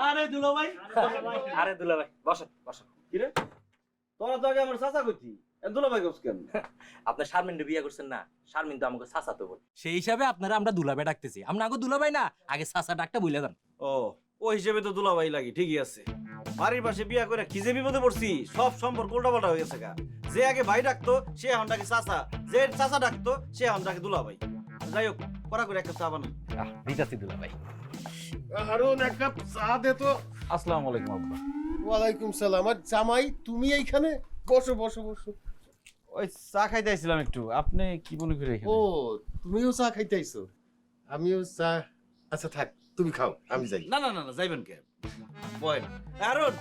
আরে দুলাভাই, আরে দুলাভাই বসেন বসেন। কিরে তোরা তো আগে আমার চাচা কইতি, দুলাভাই কইছ কেন? আপনি শারমিনকে বিয়ে করছেন না, শারমিন তো আমাকে চাচাতো বোন, সেই হিসাবে আপনারা আমরা দুলাভাই ডাকতেছি। আমরা আগে দুলাভাই না, আগে চাচা ডাকটা বলে দেন। ও ওই হিসেবে তো দুলাভাই লাগি, ঠিকই আছে। বাড়ির পাশে বিয়া করে কি যে বিপদে পড়ছি, সব সম্পর্ক উল্টাপাল্টা হয়ে গেছে গা। যে আগে ভাই ডাকতো সে এখন ডাকে চাচা, যে চাচা ডাকতো সে এখন ডাকে দুলাভাই। যাই হোক, করা করে একটা চা বানা। দিতাছি দুলাভাই। হারুন এক কাপ চা দে তো। আসসালামু আলাইকুম আব্বা। ওয়ালাইকুম সালাম। আর জামাই তুমি এইখানে? বসো বসো বসো। ওই চা খাইতে আইছিলাম একটু, আপনি কি মনে করে এখানে? ও তুমিও চা খাইতে আইছো? আমিও চা। আচ্ছা থাক, তুমি খাও, আমি যাই। না না না না, যাইবেন কে? বয় আরুন,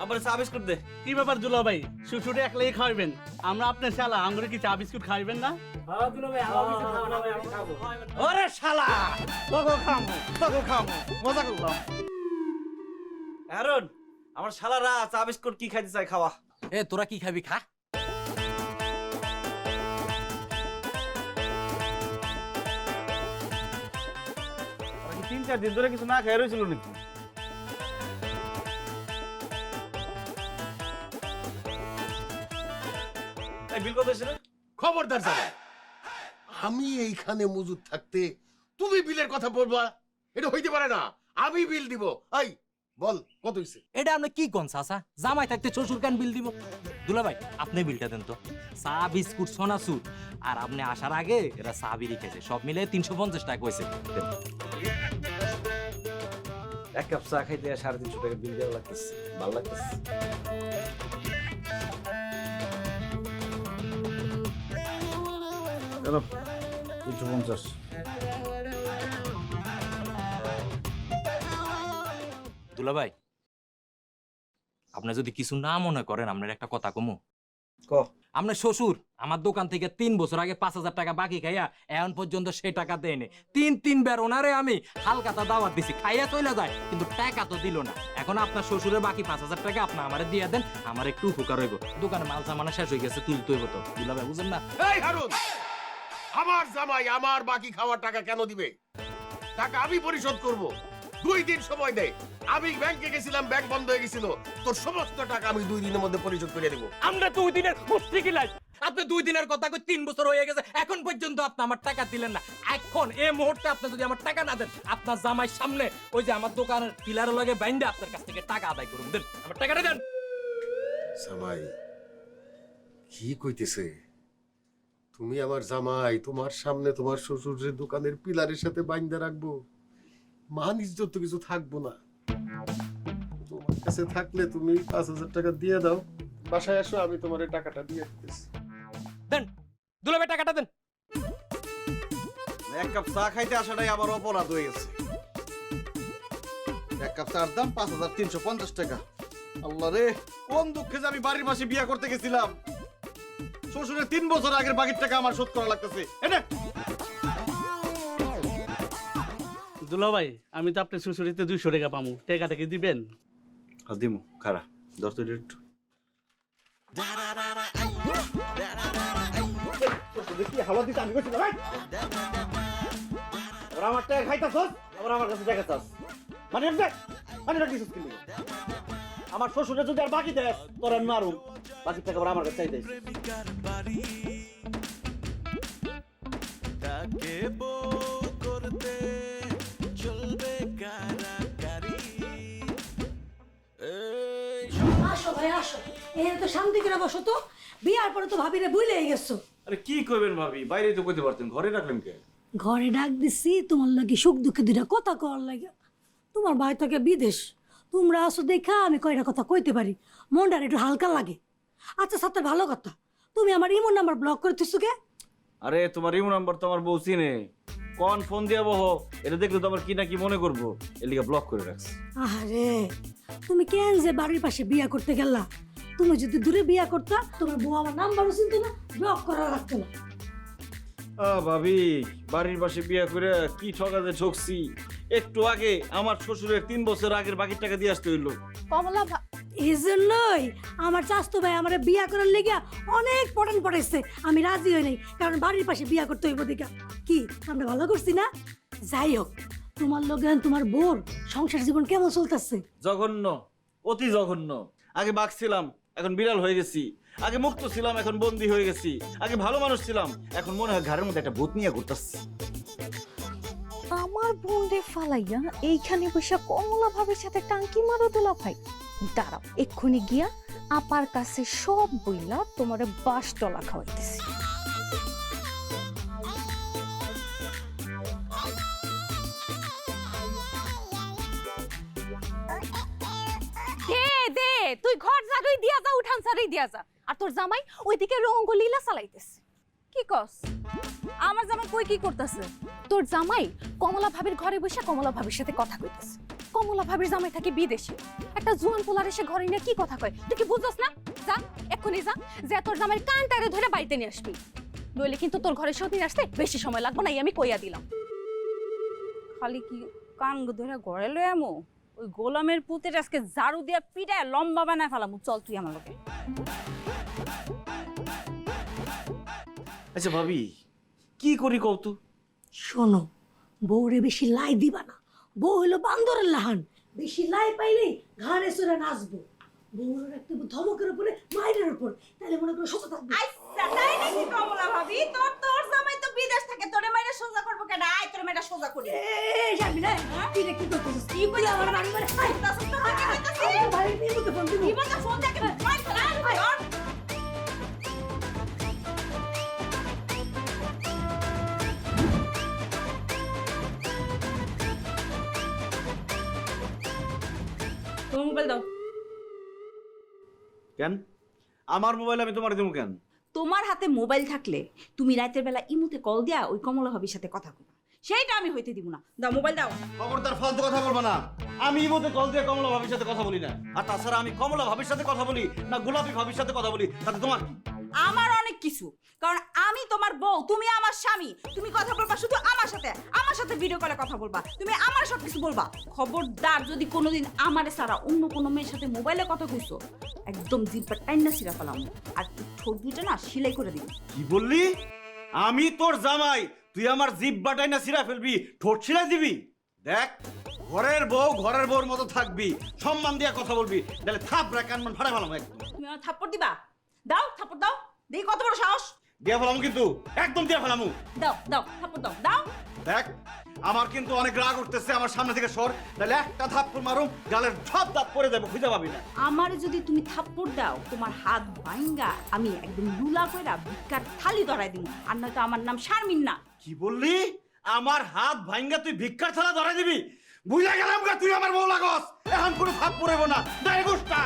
আমার চা বিস্কুট দে। কি ব্যাপার দুলাভাই, শ্বশুরে একলাই খাওয়াবেন? আমরা আপনার শালা, আমরা কি চা বিস্কুট খাইবেন না? ওরে শালা, তোকে খামু, তোকে খামু, মজা করলাম। আরুন, আমার শালারা চা বিস্কুট কি খাইতে চায় খাওয়া। এ তোরা কি খাবি খা। ওরা কি 3-4 দিন ধরে কিছু না খেয়ে রয়েছিল নাকি? এই বিল কত এসেছে? খবরদার জামাই, আমি এইখানে মজুদ থাকতে তুমি বিলের কথা বলবা? এটা হইতে পারে না। আমি বিল দিব। এই বল কত হইছে? এটা আপনি কি কোন চাচা? জামাই থাকতে শ্বশুর কেন বিল দিব? দুলাভাই আপনি বিলটা দেন তো। চা বিস্কুট সোনাসুর আর আপনি আসার আগে এরা চা বিড়ি খেয়েছে, সব মিলে 350 টাকা হয়েছে। এক কাপ চা খাইতে 350 টাকা বিল দেওয়া লাগতেছে, ভালো লাগতেছে। চলো 350। দুলাভাই আপনি যদি কিছু না মনে করেন, আপনার একটা কথা কমু। ক আপনার শ্বশুর আমার দোকান থেকে 3 বছর আগে 5000 টাকা বাকি খাইয়া এখন পর্যন্ত সেই টাকা দেয়নি। 3-3 বার ওনারে আমি হালকাতা দাওয়াত দিছি, খাইয়া চলে যায় কিন্তু টাকা তো দিল না। এখন আপনার শ্বশুরের বাকি 5000 টাকা আপনি আমারে দিয়ে দেন, আমার একটু উপকার হইব। দোকানে মাল সামানা শেষ হয়ে গেছে, তুলতে হইব তো। দুলাভাই বুঝেন না? এই হারুন, আমার জামাই আমার বাকি খাওয়ার টাকা কেন দিবে? টাকা আমি পরিশোধ করব। 2 দিন সময় দে। আমি ব্যাংকে গেছিলাম, ব্যাংক বন্ধ হয়ে গেছিল। তোর সমস্ত টাকা আমি 2 দিনের মধ্যে পরিশোধ করে দেব। আমরা 2 দিনের মুশকিল আছে। আপনি 2 দিনের কথা কই 3 বছর হয়ে গেছে, এখন পর্যন্ত আপনি আমার টাকা দিলেন না। এখন এই মুহূর্তে আপনি যদি আমার টাকা না দেন, আপনার জামাইয়ের সামনে ওই যে আমার দোকানের পিলারের লগে বাইন্দা আপনার কাছ থেকে টাকা আদায় করুন। দেন আমার টাকাটা দেন। জামাই কি কইতেছে? তুমি আমার জামাই, তোমার সামনে তোমার শ্বশুরের দোকানের পিলারের সাথে বাইন্ধা রাখবো? মান ইজ্জত তো কিছু থাকবো না। তোমার কাছে থাকলে তুমি 5000 টাকা দিয়ে দাও, বাসায় আসো, আমি তোমার এই টাকাটা দিয়ে দিতেছি। দেন দুলাভাই টাকাটা দেন। এক কাপ চা খাইতে আসাটাই আবার অপরাধ হয়ে গেছে। এক কাপ চার দাম 5350 টাকা। আল্লাহ রে, কোন দুঃখে যে আমি বাড়ির পাশে বিয়া করতে গেছিলাম। শ্বশুরের 3 বছর আগের বাকির টাকা আমার শোধ করা লাগতেছে। দুলাভাই আমি তো আপনার শ্বশুরিতে 200 টাকা পামু, টাকাটা কি দিবেন? দিমু খারা 10 মিনিট। হাওয়া দিতে আমি কইছিলাম ভাই। আবার আমার টাকা খাইতাছস, আবার আমার কাছে টাকা চাস। মানে দেখ, মানে রাখিস কি? আমার শ্বশুরে যদি আর বাকি দেয় তোর আমি মারুম, বাকি টাকা আবার আমার কাছে চাই দেয়। তাকে বউ করতে চলবে কারাকারি। আসো ভাই আসো, এখানে তো শান্তি করে বসো তো। বিয়ার পরে তো ভাবিরে ভুলেই গেছো। আরে কি কইবেন ভাবি, বাইরে তো কইতে পারতেন, ঘরে রাখলেন কে? ঘরে ডাক দিছি তোমার লাগি সুখ দুঃখে দুইটা কথা কওয়ার লাগে। তোমার ভাই থাকে বিদেশ, তোমরা আসো দেখা আমি কয়টা কথা কইতে পারি, মনটার একটু হালকা লাগে। আচ্ছা সাথে ভালো কথা, তুমি আমার ইমো নাম্বার ব্লক করে দিছো কে? আরে তোমার ইমো নাম্বার তো আমার বউ চিনে, কোন ফোন দিয়া বহ, এটা দেখলে তো আবার কি না কি মনে করবো, এর লিগা ব্লক করে রাখছি। আরে তুমি কেন যে বাড়ির পাশে বিয়া করতে গেলা? তুমি যদি দূরে বিয়া করতা তোমার বউ আমার নাম্বারও চিনতো না, ব্লক করা রাখতো না। ভাবি, বাড়ির পাশে বিয়া করে কি ঠকাতে ঠকছি। একটু আগে আমার শ্বশুরের 3 বছর আগের বাকি টাকা দিয়ে আসতে হইলো। কমলা এই জন্যই আমার চাচতো ভাই আমার বিয়া করার লেগে অনেক পটান পটাইছে, আমি রাজি হই নাই, কারণ বাড়ির পাশে বিয়া করতে হইব দেখা। কি আমরা ভালো করছি না? যাই হোক, তোমার লগে এখন তোমার বোর সংসার জীবন কেমন চলতেছে? জঘন্য, অতি জঘন্য। আগে বাঘ ছিলাম, এখন বিড়াল হয়ে গেছি। আগে মুক্ত ছিলাম, এখন বন্দি হয়ে গেছি। আগে ভালো মানুষ ছিলাম, এখন মনে হয় ঘরের মধ্যে একটা ভূত নিয়ে ঘুরতাছি। আমার বোনরে ফালাইয়া এইখানে বসে কমলা ভাবের সাথে টাঙ্কি মারো দুলা ভাই। দাঁড়াও, এক্ষুনি গিয়া আপার কাছে সব বইলা তোমারে বাস টলা খাওয়াইতেছি। দে দে, তুই ঘর জাগই দিয়া যা, উঠান সারি দিয়া যা। আর তোর জামাই ওইদিকে রঙ্গলীলা চালাইতেছে। কি কস? আমার জামাই কই কি করতেছে? তোর জামাই কমলা ভাবির ঘরে বসে কমলা ভাবির সাথে কথা কইতেছে। কমলা ভাবির জামাই থাকে বিদেশে, একটা জুয়ান পোলার এসে ঘরে নিয়ে কি কথা কয় তুই কি বুঝছস না? যা এক্ষুনি যা, যে তোর জামাইয়ের কানটারে ধরে বাড়িতে নিয়ে আসবি, নইলে কিন্তু তোর ঘরে সতীন আসতে বেশি সময় লাগবে না, আমি কইয়া দিলাম। খালি কি কান ধরে ঘরে লয়ে আমো? ওই গোলামের পুতের আজকে ঝাড়ু দিয়া পিটায় লম্বা বানায় ফেলাম। চল তুই আমার লগে। আচ্ছা ভাবি, কি করি কৌতু? শোনো, বউরে বেশি লাই দিবা না। বউ হইলো বান্দরের লাহান, বেশি লাই পাইলেই ঘাড়ে চড়ে নাচবো। বউর রাখতে ধমকের উপরে, মায়ের উপর, তাহলে মনে করো সোজা থাকবে। আচ্ছা তাই নাকি কমলা ভাবি? তোর জামাই তো বিদেশ থাকে, তোরে মাইরা সোজা করবো কেন? আয় তোরে মাইরা সোজা করি। এই যাবি না, তুই কি করতেছিস? কি বলি আমার বাড়ি মানে আয় তাছাড়া তো কি কইতাছিস? আমার বাড়ির মেয়ের মতো ফোন দিবি। জীবনটা ফোন দেখে মাইর ফেলা। আয় ধর। তোর মোবাইল দাও। কেন আমার মোবাইল আমি তোমার দেবো কেন? তোমার হাতে মোবাইল থাকলে তুমি রাতের বেলা ইমুতে কল দিয়া ওই কমলা ভাবির সাথে কথা কইবা, সেইটা আমি হইতে দিব না। দাও মোবাইল দাও। খবরদার ফালতু কথা বলবো না। আমি ইমোতে কল দিয়ে কমলা ভাবির সাথে কথা বলি না। আর তাছাড়া আমি কমলা ভাবির সাথে কথা বলি না গোলাপি ভাবির সাথে কথা বলি, তাতে তোমার কি? আমার অনেক কিছু, কারণ আমি তোমার বউ, তুমি আমার স্বামী। তুমি কথা বলবা শুধু আমার সাথে ভিডিও কলে কথা বলবা, তুমি আমার সব কিছু বলবা। খবরদার যদি কোনোদিন আমারে ছাড়া অন্য কোনো মেয়ের সাথে মোবাইলে কথা কইছো, একদম জিব্বা টাইনা ছিঁড়া ফেলাম। আর ঠোঁট দুইটা না সেলাই করে দিবি। কি বললি? আমি তোর জামাই, তুই আমার জিভ বাটাই না ছিঁড়া ফেলবি, ঠোঁট ছিঁড়া দিবি? দেখ, ঘরের বউর মতো থাকবি, সম্মান দিয়ে কথা বলবি, তাহলে থাপড়া কানমান ফাড়া ফেলাম একদম। তুমি আমার থাপ্পড় দিবা? দাও থাপ্পড় দাও, দেখি কত বড় সাহস। দিয়া ফেলাম কিন্তু, একদম দিয়া ফেলামু। দাও দাও থাপ্পড় দাও, দাও। দেখ, আমার কিন্তু অনেক রাগ উঠতেছে, আমার সামনে থেকে সর, তাহলে একটা থাপ্পড় মারুম, গালের সব দাঁত পড়ে যাবে, খুঁজে পাবি না। আমারে যদি তুমি থাপ্পড় দাও, তোমার হাত ভাঙ্গা আমি একদম লুলা কইরা ভিক্ষার থালি ধরাই দিব। আর নয়তো আমার নাম শারমিন না। কি বললি? আমার হাত ভাঙ্গা তুই ভিক্ষার থালা ধরাই দিবি? বুঝা গেলাম গা, তুই আমার বউ লাগস। এখন কোনো থাপ পড়েব না, দায় গোষ্ঠা।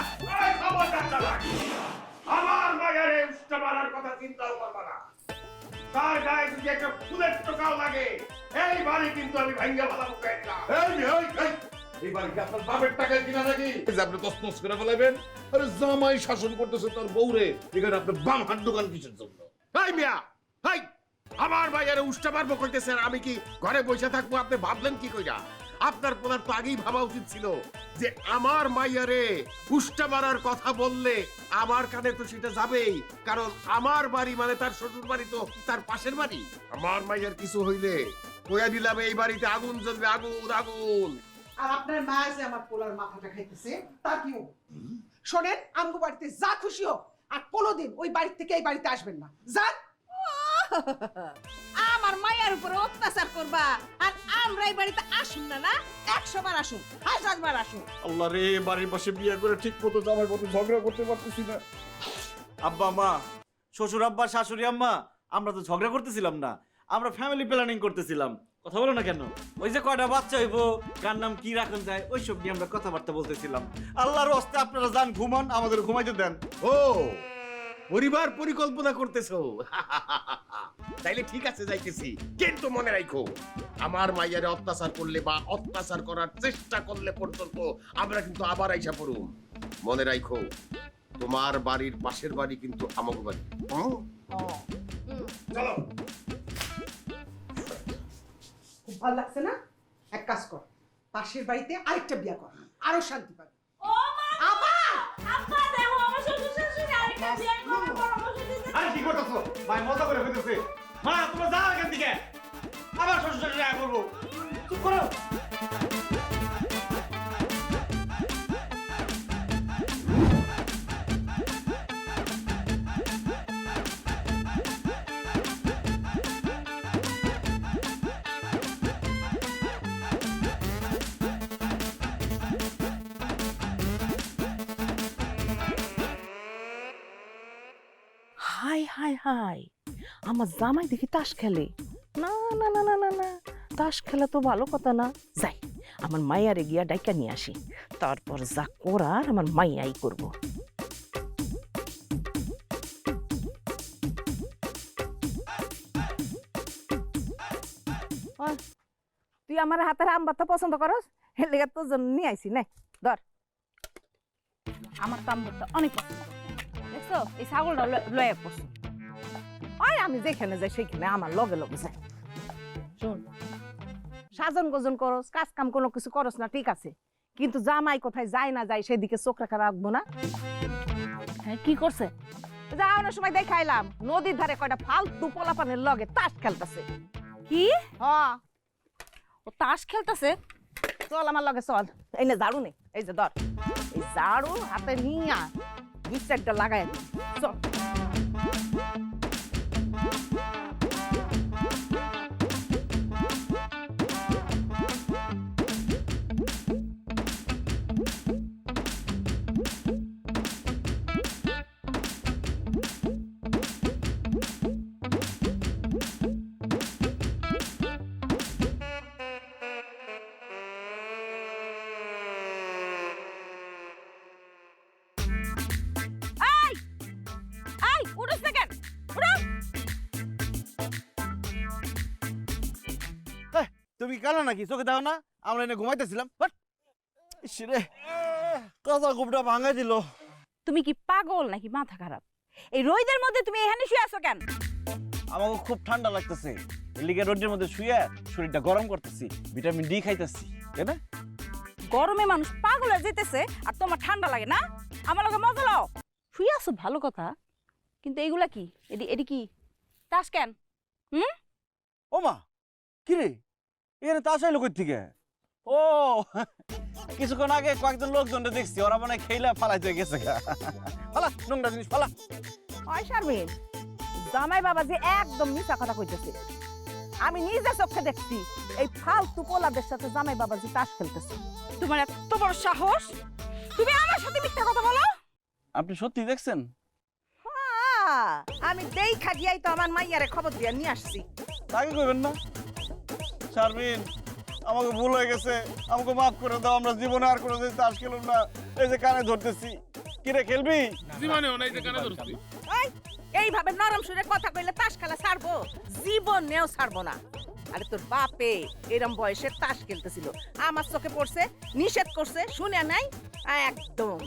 আমার মায়ের উষ্টা মারার কথা চিন্তাও করবা না। তার গায়ে যদি একটা ফুলের টোকাও লাগে, এই বাড়ি কিন্তু আমি ভাঙ্গা ফেলা মুখে না। এই বাড়ি কি আপনার বাপের টাকায় কিনা নাকি যে আপনি তসমস করে ফেলাবেন? আরে জামাই শাসন করতেছে তার বউরে, এখানে আপনার বাম হাত দোকান কিসের জন্য? এই মিয়া, এই আমার মায়ের উষ্টা মারবো কইতেছেন, আমি কি ঘরে বসে থাকবো? আপনি ভাবলেন কি কইরা? আপনার পোলার তো আগেই ভাবা উচিত ছিল যে আমার মাইয়ারে উষ্টা মারার কথা বললে আমার কানে তো সেটা যাবেই, কারণ আমার বাড়ি মানে তার শ্বশুর বাড়ি তো তার পাশের বাড়ি। আমার মাইয়ার কিছু হইলে কইয়া দিলাম এই বাড়িতে আগুন জ্বলবে, আগুন আগুন। আর আপনার মা যে আমার পোলার মাথাটা খাইতেছে তা কিও? শোনেন, আমগো বাড়িতে যা খুশি হোক, আর কোনোদিন ওই বাড়ি থেকে এই বাড়িতে আসবেন না। যান। আমার মায়ের উপরে অত্যাচার করবা, আর আমরা এই বাড়িতে আসুন না? 100 বার আসুন, 1000 বার আসুন। আল্লাহ রে, বাড়ির পাশে বিয়ে করে ঠিক মতো জামাই মতো ঝগড়া করতে পারতেছি না। আব্বা মা, শ্বশুর আব্বা, শাশুড়ি আম্মা, আমরা তো ঝগড়া করতেছিলাম না, আমরা ফ্যামিলি প্ল্যানিং করতেছিলাম। কথা বলো না কেন? ওই যে কয়টা বাচ্চা হইব, কার নাম কি রাখুন যায়, ওইসব নিয়ে আমরা কথাবার্তা বলতেছিলাম। আল্লাহর রাস্তে আপনারা যান, ঘুমান, আমাদের ঘুমাইতে দেন। ও, পরিবার পরিকল্পনা করতেছো? তাইলে ঠিক আছে, যাইতেছি, কিন্তু মনে রাখো, আমার মাইয়ারে অত্যাচার করলে বা অত্যাচার করার চেষ্টা করলে পর্যন্ত আমরা কিন্তু আবার আইসা পড়ুম। মনে রাখো, তোমার বাড়ির পাশের বাড়ি কিন্তু আমাকে বাড়ি। চলো। খুব ভালো লাগছে না? এক কাজ কর, পাশের বাড়িতে আরেকটা বিয়া কর, আরো শান্তি পাবি। আরে কি করতেছো ভাই? মজা করে হইতেছে। মা, তোমরা যাও এখান থেকে, আবার শ্বশুর শাশুড়ি আয়া করবো। চুপ করো। হাই হাই হাই, আমার জামাই দেখি তাস খেলে। না না না না না না, তাস খেলা তো ভালো কথা না। যাই, আমার মাইয়ারে গিয়া ডাইকা নিয়ে আসি, তারপর যা করার আমার মাইয়াই করব। তুই আমার হাতের আম ভাতটা পছন্দ করস, এর লেগে তোর জন্য নিয়ে আইছি। নাই ধর, আমার তো আম ভর্তা অনেক পছন্দ। দেখছো এই ছাগলটা লয়ে পড়ছে। ওই আমি যেখানে যাই সেখানে আমার লগে লগে যাই। শোন, সাজন গোজন করস, কাজ কাম কোনো কিছু করস না ঠিক আছে, কিন্তু জামাই কোথায় যায় না যায় সেদিকে চোখ রাখা রাখবো না। হ্যাঁ কি করছে? যাওয়ানোর সময় দেখাইলাম নদীর ধারে কয়টা ফালতু পোলাপানের লগে তাস খেলতেছে। কি হ্যাঁ, ও তাস খেলতেছে? চল আমার লগে চল। এই নে ঝাড়ু নে, এই যে ধর, এই ঝাড়ু হাতে নিয়া দুই চারটা লাগাই দিই। চল। এই উঠোস না কেন? উঠো। তুমি কালো নাকি? চোখে দাও না? আমরা এনে ঘুমাইতেছিলাম। রে কাঁচা গোবটা ভাঙাই দিল। তুমি কি পাগল নাকি মাথা খারাপ? এই রোদের মধ্যে তুমি এখানে শুয়ে আছো কেন? আমাকে খুব ঠান্ডা লাগতেছে, এলিগে রোদের মধ্যে শুয়ে শরীরটা গরম করতেছি, ভিটামিন ডি খাইতেছি, তাই না? গরমে মানুষ পাগল হয়ে যেতেছে আর তোমার ঠান্ডা লাগে না? আমার লগে মজা লাও। শুয়ে আছো ভালো কথা, কিন্তু এইগুলা কি? এডি কি তাস কেন? ও মা, কি রে এখানে তাস আইলো কই থেকে? ও কিছুক্ষণ আগে কয়েকজন লোকজনকে দেখছি, ওরা মনে হয় খেলা ফালাইতে গেছে গা। ফালা নোংরা জিনিস ফালা। ওই শারমিন, জামাই বাবা যে একদম মিছা কথা কইতেছে। আমি নিজে চোখে দেখছি এই ফালতু পোলাদের সাথে জামাই বাবা যে তাস খেলতেছে। তোমার এত বড় সাহস, তুমি আমার সাথে মিথ্যা কথা বলো? আপনি সত্যি দেখছেন? হ্যাঁ, আমি দেখা গিয়াই তো আমার মাইয়ারে খবর দিয়া নিয়ে আসছি। তাকে কইবেন না। শারমিন, আমাকে ভুল হয়ে গেছে, আমাকে মাফ করে দাও। আমরা জীবনে আর কোনোদিন তাস খেলব না। এই যে কানে ধরতেছি। কি রে খেলবি? ওই, এইভাবে নরম সুরে কথা কইলে তাস খেলা ছাড়বো? জীবনেও ছাড়বো না। আরে তোর বাপে এরম বয়সে তাস খেলতেছিল, আমার চোখে পড়ছে, নিষেধ করছে, শুনে নাই। একদম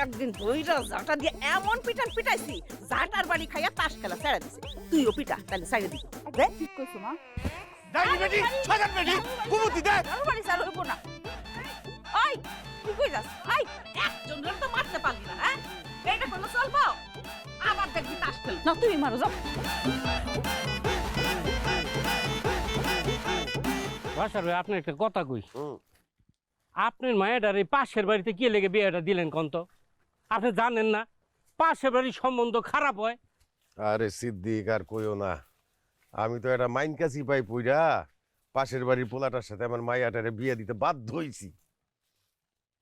একদিন ধইরা জাটা দিয়ে এমন পিটান পিটাইছি, জাটার বাড়ি খাইয়া তাস খেলা ছেড়ে দিছে। তুইও পিটা, তাহলে ছেড়ে দিবি। দে, ঠিক কইছো মা। দাই বেটি, ছাগান বেটি, কুমুতি দে। আমার বাড়ি চালু হইব না। ওই তুই কই যাস? ওই একজনের তো মারতে পারলি না, হ্যাঁ? এইটা কোনো চলবো? আবার দেখবি তাস খেল। না তুমি মারো, যাও। বাসার ভাই, আপনি একটা কথা কই। আপনার মায়ের এই পাশের বাড়িতে কি লেগে বিয়েটা দিলেন কোন তো? আপনি জানেন না পাশের বাড়ির সম্বন্ধ খারাপ হয়? আরে সিদ্দিক, আর কইও না। আমি তো একটা মাইন কাছি পাই পইরা পাশের বাড়ির পোলাটার সাথে আমার মাইয়াটারে বিয়ে দিতে বাধ্য হইছি।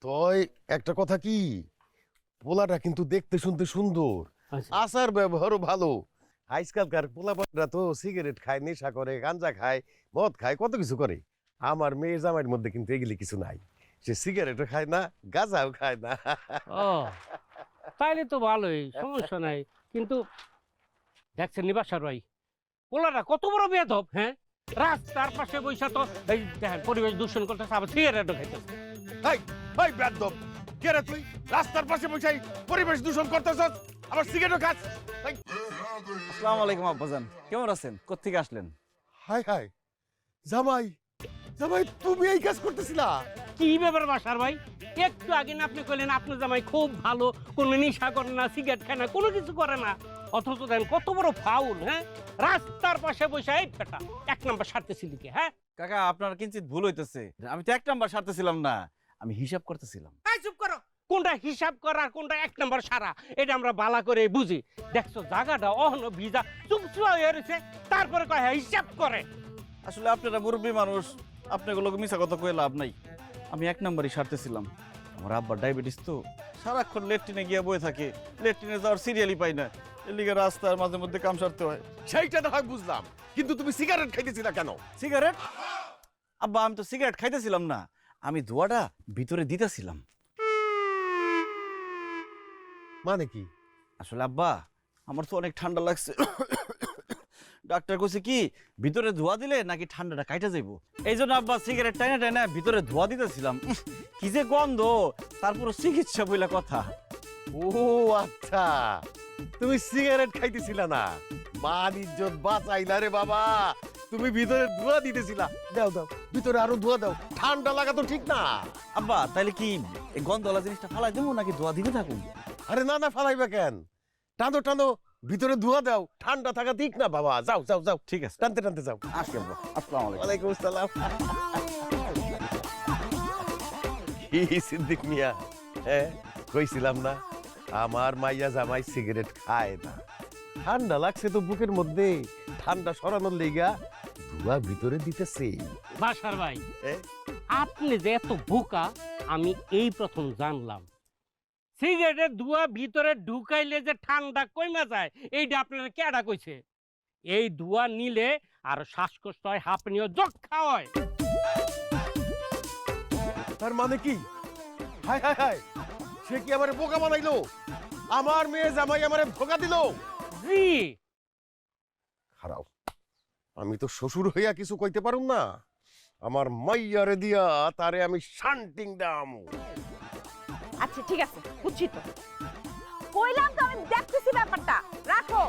তই একটা কথা কি, পোলাটা কিন্তু দেখতে শুনতে সুন্দর, আচার ব্যবহারও ভালো। আজকালকার পোলাপানরা তো সিগারেট খায়, নেশা করে, গাঞ্জা খায়, মদ খায়, কত কিছু করে। আমার মেয়ের জামাইয়ের মধ্যে কিন্তু এগুলি কিছু নাই। সে সিগারেটও খায় না, গাঁজাও খায় না। ও তাইলে তো ভালোই, সমস্যা নাই। কিন্তু দেখছেন নিবাসার ভাই, পোলাটা কত বড় বেয়াদব। হ্যাঁ, রাস্তার পাশে বইসা তো এই দেখেন পরিবেশ দূষণ করতেছে, আবার সিগারেটও খাইতেছে। এই এই বেয়াদব, কে রে তুই? রাস্তার পাশে বসে পরিবেশ দূষণ করতেছস, আবার সিগারেটও খাস। আসসালামু আলাইকুম আব্বাজান, কেমন আছেন? কোত্থেকে আসলেন? হাই হাই, জামাই, জামাই তুমি এই কাজ করতেছিলা? কি ব্যাপার বাসার ভাই? একটু আগে না আপনি কইলেন আপনার জামাই খুব ভালো, কোনো নেশা করে না, সিগারেট খায় না, কোনো কিছু করে না, অথচ দেন কত বড় ফাউল। হ্যাঁ, রাস্তার পাশে বসে এই ফেটা এক নাম্বার সারতেছিলি কি? হ্যাঁ, কাকা আপনার কিঞ্চিত ভুল হইতেছে, আমি তো 1 নাম্বার সারতেছিলাম না, আমি হিসাব করতেছিলাম। এই চুপ করো, কোনটা হিসাব করা কোনটা 1 নম্বর সারা এটা আমরা বালা করে বুঝি। দেখছো জায়গাটা অহনো ভিজা চুপচুপা হয়ে রয়েছে, তারপরে কয় হ্যাঁ, হিসাব করে। আসলে আপনারা মুরব্বী মানুষ, আপনাগুলো মিছা কথা কয়ে লাভ নাই। আমি 1 নাম্বারই সারতেছিলাম। আমার আব্বার ডায়াবেটিস তো, সারাক্ষণ লেট্রিনে গিয়ে বয়ে থাকে, লেট্রিনে যাওয়ার সিরিয়ালই পাই না, এলিগে রাস্তার মাঝে মধ্যে কাম সারতে হয়। সেইটা না হয় বুঝলাম, কিন্তু তুমি সিগারেট খাইতেছিলা কেন? সিগারেট? আব্বা আমি তো সিগারেট খাইতেছিলাম না, আমি ধোঁয়াটা ভিতরে দিতেছিলাম। মানে কি? আসলে আব্বা আমার তো অনেক ঠান্ডা লাগছে, ডাক্তার কইছে কি ভিতরে ধোঁয়া দিলে নাকি ঠান্ডাটা কাইটা যাইবো, এই জন্য আব্বা সিগারেট টাইনা টাইনা ভিতরে ধোঁয়া দিতেছিলাম। কি যে গন্ধ, তারপর চিকিৎসা বইলা কথা। ও আচ্ছা, তুমি সিগারেট খাইতেছিলা না, মান ইজ্জত বাঁচাইলা রে বাবা। তুমি ভিতরে ধোঁয়া দিতেছিলা, দাও দাও ভিতরে আরো ধোঁয়া দাও, ঠান্ডা লাগা তো ঠিক না। আব্বা তাইলে কি এই গন্ধওয়ালা জিনিসটা ফালাই দেবো নাকি ধোঁয়া দিতে থাকুন? আরে না না, ফালাইবা কেন, টানো টানো ভিতরে ধোঁয়া দাও, ঠান্ডা থাকা ঠিক না বাবা। যাও যাও যাও, ঠিক আছে, টানতে টানতে যাও। আসি আব্বা, আসসালামু আলাইকুম। ওয়ালাইকুম আসসালাম। কি সিদ্দিক মিয়া, হ্যাঁ কইছিলাম না আমার মাইয়া জামাই সিগারেট খায় না। ঠান্ডা লাগছে তো বুকের মধ্যে, ঠান্ডা সরানোর লেগা ধোঁয়া ভিতরে দিতেছে। বাসার ভাই, এ? আপনি যে এত বোকা আমি এই প্রথম জানলাম। সিগারেটের ধোঁয়া ভিতরে ঢুকাইলে যে ঠান্ডা কমে যায় এইটা আপনারা কেডা কইছে? এই ধোঁয়া নিলে আর শ্বাসকষ্ট হয়, হাঁপানিও যক্ষা হয়। তার মানে কি? হাই হাই হাই, সে কি আমারে বোকা বানাইলো? আমার মেয়ে জামাই আমারে ধোকা দিল। জি খারাপ, আমি তো শ্বশুর হইয়া কিছু কইতে পারুম না, আমার মাইয়ারে দিয়া তারে আমি শান্তিং দাম। আচ্ছা ঠিক আছে, বুঝছি তো, কইলাম তো আমি দেখতেছি ব্যাপারটা। রাখো,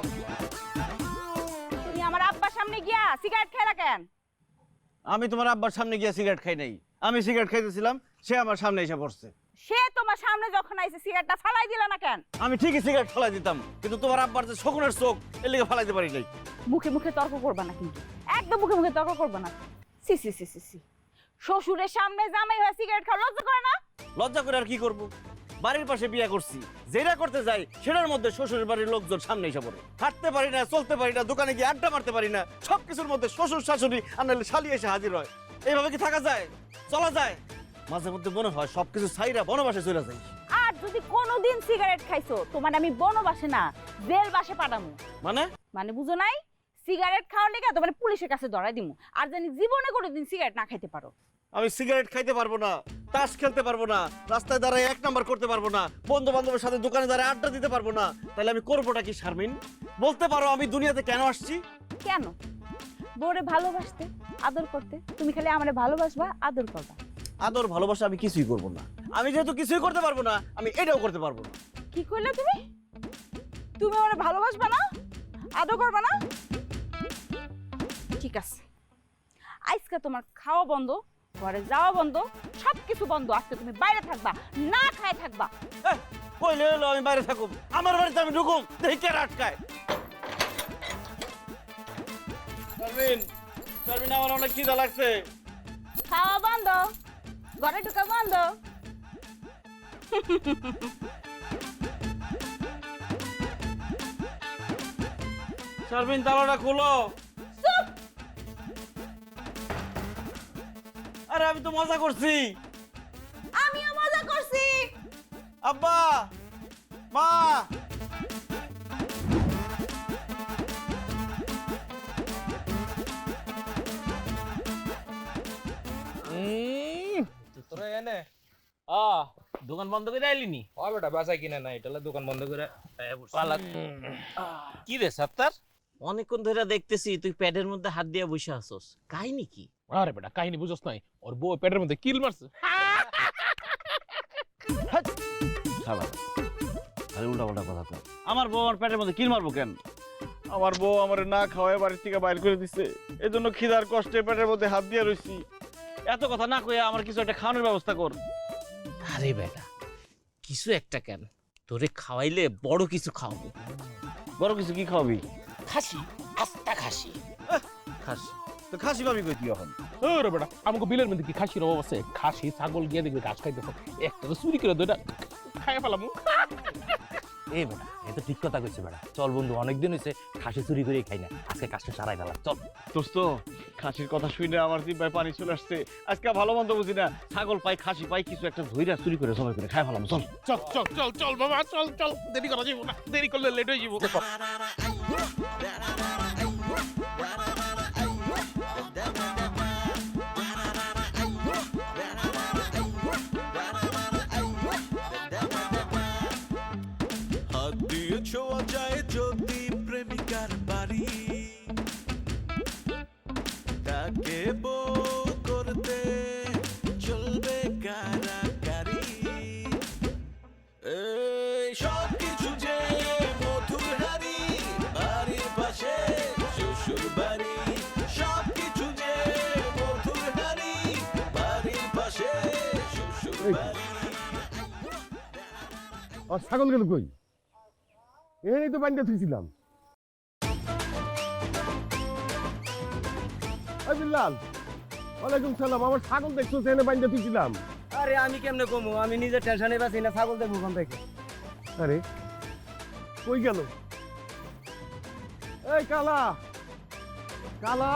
তুমি আমার আব্বার সামনে গিয়া সিগারেট খেলা কেন? আমি তোমার আব্বার সামনে গিয়ে সিগারেট খাই নাই, আমি সিগারেট খাইতেছিলাম, সে আমার সামনে এসে পড়ছে। সে তোমার সামনে যখন আইছে সিগারেটটা ফালাই দিলা না কেন? আমি ঠিকই সিগারেট ফালাই দিতাম, কিন্তু তোমার আব্বার যে শকুনের চোখ, এর লিগে ফালাইতে পারি নাই। মুখে মুখে তর্ক করবা না কিন্তু, একদম মুখে মুখে তর্ক করবা না। সি সি সি সি সি, শ্বশুরের সামনে জামাই হয়ে সিগারেট খাওয়া লজ্জা করে না? লজ্জা করে আর কি করব, বাড়ির পাশে বিয়ে করছি, যেটা করতে যাই সেটার মধ্যে শ্বশুরের বাড়ির লোকজন সামনে এসে পড়ে। হাঁটতে পারি না, চলতে পারি না, দোকানে গিয়ে আড্ডা মারতে পারি না, সবকিছুর মধ্যে শ্বশুর শাশুড়ি আর নাহলে শালি এসে হাজির হয়। এইভাবে কি থাকা যায়? চলা যায়? মাঝে মধ্যে মনে হয় সবকিছু ছাইরা বনবাসে চলে যাই। আর যদি কোনোদিন সিগারেট খাইছো তোমার আমি বনবাসে না জেল বাসে পাঠামু। মানে? মানে বুঝো নাই? সিগারেট খাওয়ার লেগে তোমার পুলিশের কাছে ধরাই দিমু, আর জানি জীবনে কোনোদিন সিগারেট না খাইতে পারো। আমি সিগারেট খাইতে পারবো না, তাস খেলতে পারবো না, রাস্তায় দাঁড়ায় 1 নাম্বার করতে পারবো না, বন্ধু বান্ধবের সাথে দোকানে দাঁড়ায় আড্ডা দিতে পারবো না, তাহলে আমি করবোটা কি শারমিন? বলতে পারো আমি দুনিয়াতে কেন আসছি? কেন? বউরে ভালোবাসতে, আদর করতে। তুমি খালি আমারে ভালোবাসবা, আদর করবা। আদর ভালোবাসা আমি কিছুই করবো না। আমি যেহেতু কিছুই করতে পারবো না, আমি এটাও করতে পারবো না। কি কইলা তুমি? তুমি আমারে ভালোবাসবা না, আদর করবা না? ঠিক আছে, আজকে তোমার খাওয়া বন্ধ, ঘরে যাওয়া বন্ধ, সবকিছু বন্ধ। আজকে তুমি বাইরে থাকবা, না খায় থাকবা। কইলে হলো আমি বাইরে থাকুম, আমার বাড়িতে আমি ঢুকুম, দেখি কে আটকায়। শারমিন, শারমিন আমার অনেক খিদা লাগছে। খাওয়া বন্ধ, ঘরে ঢুকা বন্ধ। শারমিন তালাটা খুলো। আরে আমি তো মজা করছি। আমিও মজা করছি। আব্বা, মা, তোরা এনে দোকান বন্ধ করে আইলিনি? ও বেটা বাসা কিনে নাই, তাহলে দোকান বন্ধ করে কি রে সাত্তার? অনেকক্ষণ ধরে দেখতেছি তুই প্যাডের মধ্যে হাত দিয়ে বসে আছস, কাহিনী কি? আরে বেটা কাহিনী বুঝছ নাই, ওর বউ পেটের মধ্যে কিল মারছে। আরে উল্টা পাল্টা কথা কয়। আমার বউ আমার পেটের মধ্যে কিল মারবো কেন? আমার বউ আমার না খাওয়ায় বাড়ি থেকে বাইর করে দিছে, এজন্য খিদার কষ্টে পেটের মধ্যে হাত দিয়ে রইছি। এত কথা না কইয়া আমার কিছু একটা খাওয়ানোর ব্যবস্থা কর। আরে বেটা কিছু একটা কেন, তোরে খাওয়াইলে বড় কিছু খাওয়াবো। বড় কিছু কি খাওয়াবি? খাসি, আস্তা খাসি। খাসি? তো খাসি পাবি কই তুই এখন? ওরে বেটা আমাকে বিলের মধ্যে কি খাসির অভাব আছে? খাসি ছাগল গিয়ে দেখবে ঘাস খাইতেছে, একটা তো চুরি করে দুইটা খাই ফেলাম। এই বেটা এ তো ঠিক কথা কইছে বেটা। চল বন্ধু, অনেকদিন হইছে খাসি চুরি করে খাই না, আজকে কাজটা সারাই ফেলা চল। দোস্ত খাসির কথা শুনে আমার জিব্বায় পানি চলে আসছে। আজকে ভালো মন্দ বুঝি না, ছাগল পাই খাসি পাই কিছু একটা ধইরা চুরি করে জবাই করে খাই ফেলাম। চল চল চল চল চল বাবা, চল চল, দেরি করা যাইব না, দেরি করলে লেট হয়ে যাবো। হাত দিয়ে ছোঁয়া যায় যদি প্রেমিকার বাড়ি, তাকে বউ করতে চলবে কারাকারি। এই সব কিছু যে মধুর হারি, বাড়ির পাশে শ্বশুর বাড়ি। সব কিছু যে মধুর হারি, বাড়ির পাশে শ্বশুর বাড়ি। আর ছাগল গেল কই? এই তো বাইন্দা থুইছিলাম। বিল্লাল, ওয়ালাইকুম সালাম। আমার ছাগল দেখছো এনে বাইন্দা থুইছিলাম। আরে আমি কেমনে কমু, আমি নিজে টেনশনে বাঁচি না, ছাগল দেখবো কোন থেকে? আরে কই গেল? এই কালা, কালা